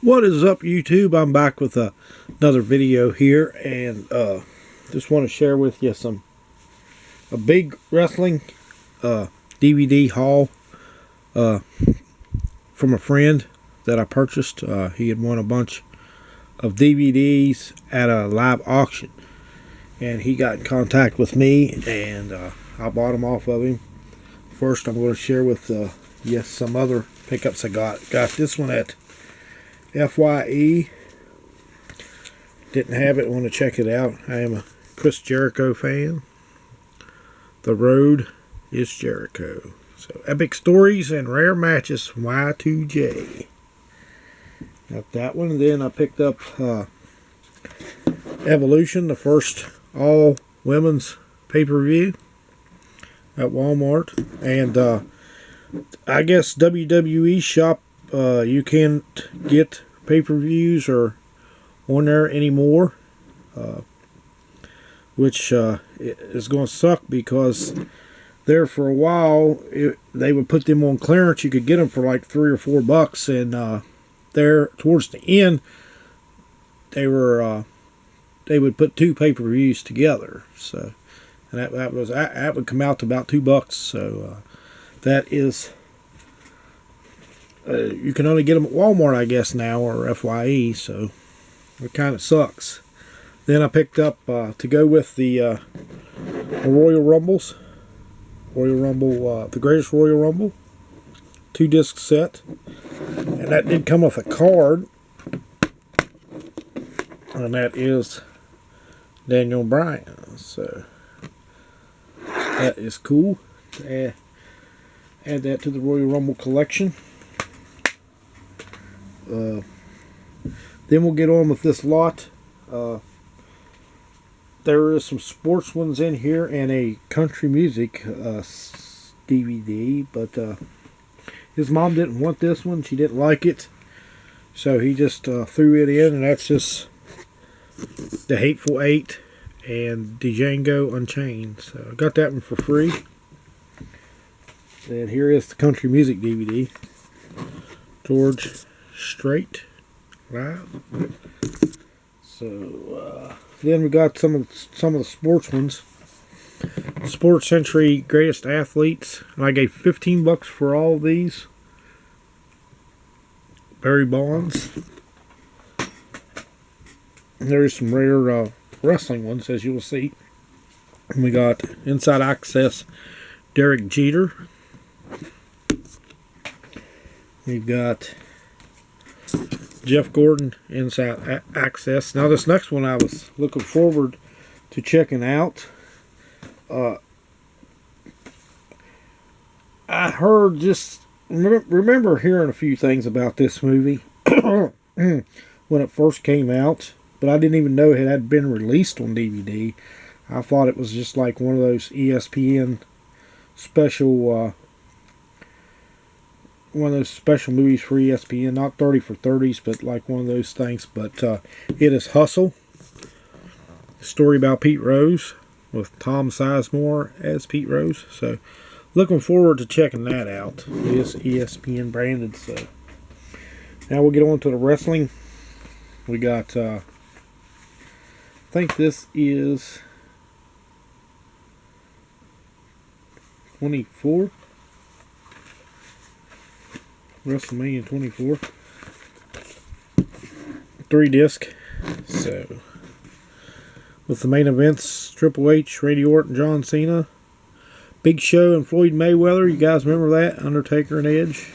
What is up, YouTube? I'm back with another video here, and just want to share with you a big wrestling DVD haul from a friend that I purchased. He had won a bunch of DVDs at a live auction, and he got in contact with me, and I bought them off of him. First, I'm going to share with you some other pickups I got. Got this one at FYE. Didn't have it, want to check it out. I am a Chris Jericho fan. The Road is Jericho. So, Epic Stories and Rare Matches from Y2J. Got that one. Then I picked up Evolution, the first all women's pay-per-view at Walmart. And I guess WWE shop, you can't get pay-per-views or on there anymore, which is going to suck, because there for a while they would put them on clearance. You could get them for like $3 or $4, and there towards the end they would put two pay-per-views together. So, and that would come out to about $2. So that is. You can only get them at Walmart, I guess, now, or FYE, so it kind of sucks. Then I picked up, to go with the Royal Rumbles, the Greatest Royal Rumble, 2-disc set, and that did come with a card, and that is Daniel Bryan, so that is cool. Add that to the Royal Rumble collection. Then we'll get on with this lot. There is some sports ones in here and a country music DVD, but his mom didn't want this one. She didn't like it, so he just threw it in, and that's just the Hateful Eight and Django Unchained. So I got that one for free. And here is the country music DVD. George Strait live. So then we got some of the sports ones. Sports Century Greatest Athletes, and I gave $15 for all of these. Barry Bonds. And there's some rare wrestling ones, as you will see. And we got Inside Access Derek Jeter. We've got Jeff Gordon, Inside Access. Now this next one I was looking forward to checking out. I heard remember hearing a few things about this movie when it first came out, but I didn't even know it had been released on DVD. I thought it was just like one of those ESPN special one of those special movies for ESPN, not 30 for 30s, but like one of those things. But it is Hustle, a story about Pete Rose, with Tom Sizemore as Pete Rose. So looking forward to checking that out. It is ESPN branded. So now we'll get on to the wrestling. We got I think this is 24. WrestleMania 24. 3-disc. So, with the main events, Triple H, Randy Orton, John Cena, Big Show, and Floyd Mayweather. You guys remember that? Undertaker and Edge.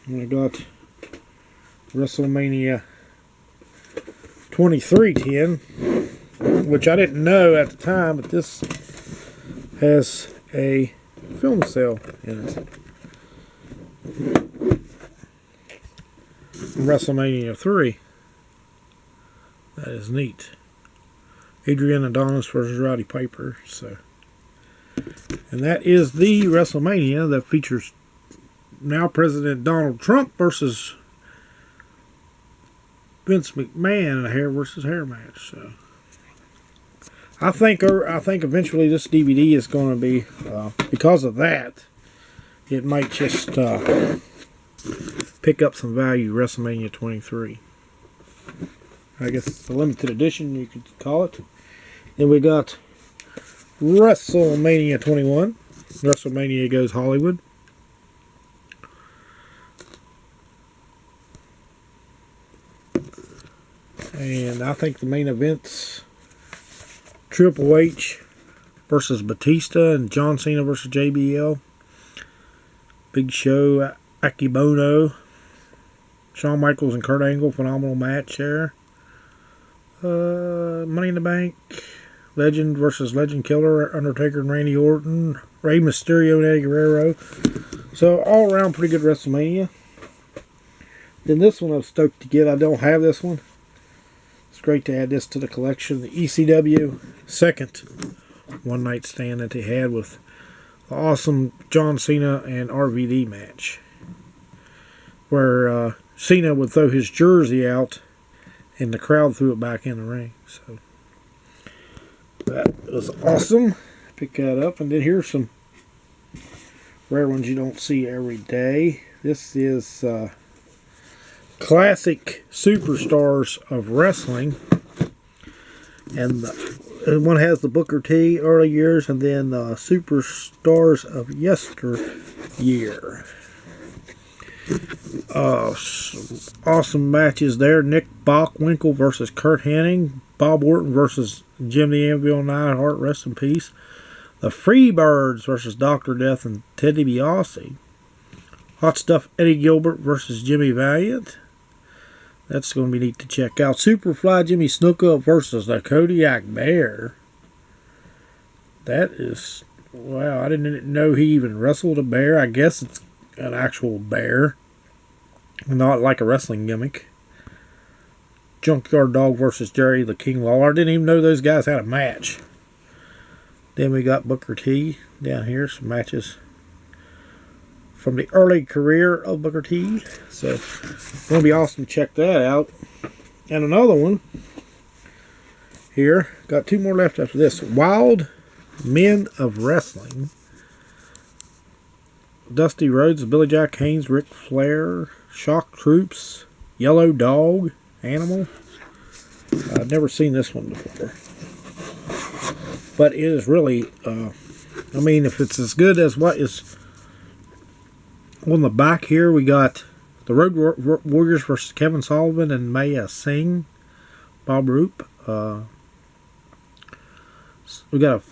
And I got WrestleMania 2310, which I didn't know at the time, but this has a film cell in it. WrestleMania 3. That is neat. Adrian Adonis versus Roddy Piper. So, and that is the WrestleMania that features now President Donald Trump versus Vince McMahon in a hair versus hair match. So, I think eventually this DVD is going to be, because of that, it might just pick up some value, WrestleMania 23. I guess it's a limited edition, you could call it. Then we got WrestleMania 21. WrestleMania Goes Hollywood. And I think the main event's Triple H versus Batista and John Cena versus JBL. Big Show, Akebono, Shawn Michaels and Kurt Angle, phenomenal match there. Money in the Bank, Legend versus Legend Killer, Undertaker and Randy Orton, Rey Mysterio and Eddie Guerrero. So all around pretty good WrestleMania. Then this one I'm stoked to get. I don't have this one. It's great to add this to the collection. The ECW second one night stand that they had with the awesome John Cena and RVD match, where Cena would throw his jersey out and the crowd threw it back in the ring. So that was awesome. Pick that up. And then here's some rare ones you don't see every day. This is Classic Superstars of Wrestling. And one has the Booker T early years, and then Superstars of Yesteryear. Awesome matches there. Nick Bockwinkel versus Kurt Hennig. Bob Orton versus Jim the Anvil Neidhart, rest in peace. The Freebirds versus Dr. Death and Ted DiBiase. Hot Stuff Eddie Gilbert versus Jimmy Valiant. That's going to be neat to check out. Superfly Jimmy Snuka versus the Kodiak Bear. That is, wow, I didn't know he even wrestled a bear. I guess it's an actual bear, not like a wrestling gimmick. Junkyard Dog versus Jerry the King Lawler. I didn't even know those guys had a match. Then we got Booker T down here. Some matches from the early career of Booker T. So it's going to be awesome to check that out. And another one here. Got two more left after this. Wild Men of Wrestling. Dusty Rhodes, Billy Jack Haynes, Ric Flair, Shock Troops, Yellow Dog, Animal. I've never seen this one before. But it is really, I mean, if it's as good as what is on the back here, we got the Road Warriors versus Kevin Sullivan and Maya Singh, Bob Roop. We got a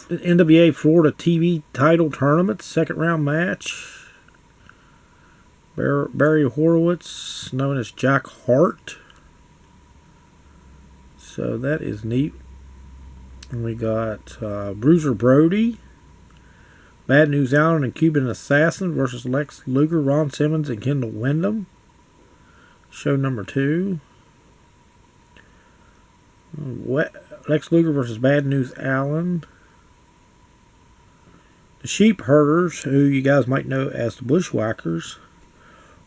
NWA Florida TV title tournament, second round match. Barry Horowitz, known as Jack Hart. So that is neat. And we got Bruiser Brody, Bad News Allen and Cuban Assassin versus Lex Luger, Ron Simmons, and Kendall Windham. Show number 2. Lex Luger versus Bad News Allen. The Sheep Herders, who you guys might know as the Bushwhackers,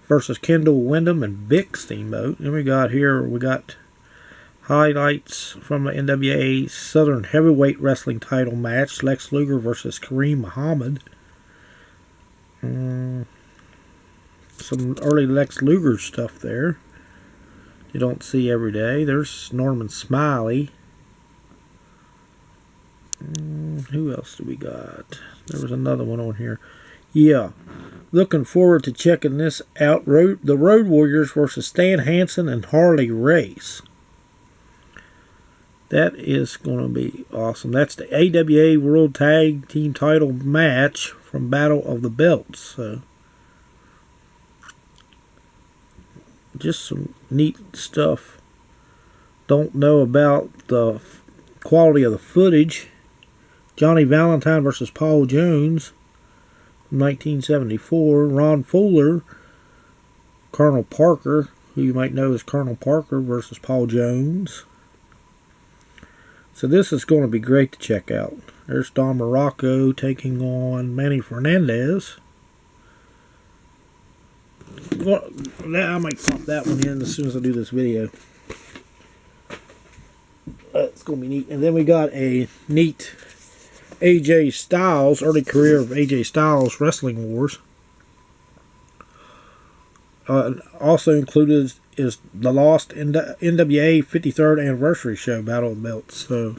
versus Kendall Windham and Vic Steamboat. And we got highlights from the NWA Southern Heavyweight Wrestling title match. Lex Luger versus Kareem Muhammad. Some early Lex Luger stuff there you don't see every day. There's Norman Smiley. Who else do we got? There was another one on here. Yeah. Looking forward to checking this out. The Road Warriors versus Stan Hansen and Harley Race. That is going to be awesome. That's the AWA World Tag Team title match from Battle of the Belts. So, just some neat stuff. Don't know about the quality of the footage. Johnny Valentine versus Paul Jones, 1974. Ron Fuller, Colonel Parker, who you might know as Colonel Parker, versus Paul Jones. So this is going to be great to check out. There's Don Morocco taking on Manny Fernandez. Well, I might pop that one in as soon as I do this video. It's going to be neat. And then we got a neat AJ Styles, early career of AJ Styles Wrestling Wars. Also included is the Lost NWA 53rd Anniversary Show, Battle of the Belts. So,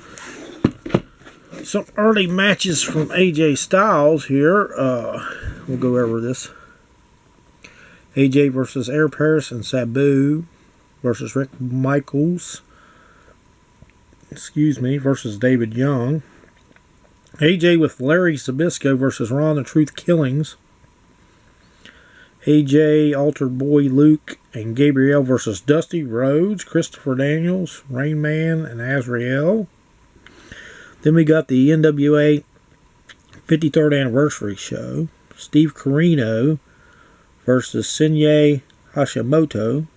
some early matches from AJ Styles here. We'll go over this. AJ versus Air Paris and Sabu versus Rick Michaels. Versus David Young. AJ with Larry Zbyszko versus Ron the Truth Killings. AJ, Altar Boy Luke, and Gabriel versus Dusty Rhodes, Christopher Daniels, Rain Man, and Azrael. Then we got the NWA 53rd Anniversary Show. Steve Corino versus Shinya Hashimoto.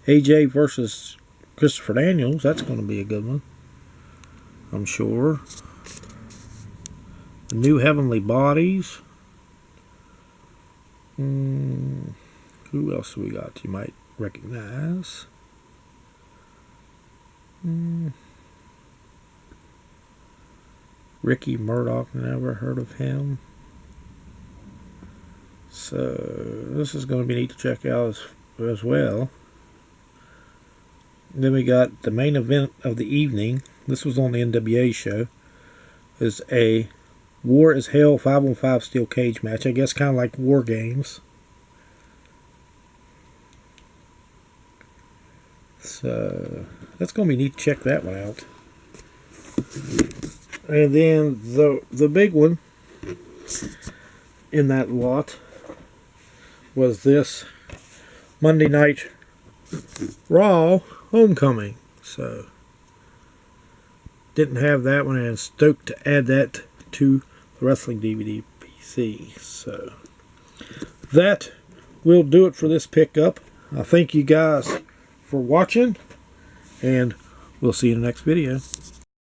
AJ versus Christopher Daniels. That's going to be a good one, I'm sure. The New Heavenly Bodies. Who else do we got you might recognize? Ricky Murdoch, never heard of him. So this is going to be neat to check out as well. Then we got the main event of the evening. This was on the NWA show. Is a War is Hell 5-on-5 steel cage match. I guess kind of like War Games. So that's going to be neat to check that one out. And then the big one in that lot was this Monday Night Raw Homecoming. So didn't have that one, and stoked to add that to the Wrestling DVD PC. So that will do it for this pickup. I thank you guys for watching, and we'll see you in the next video.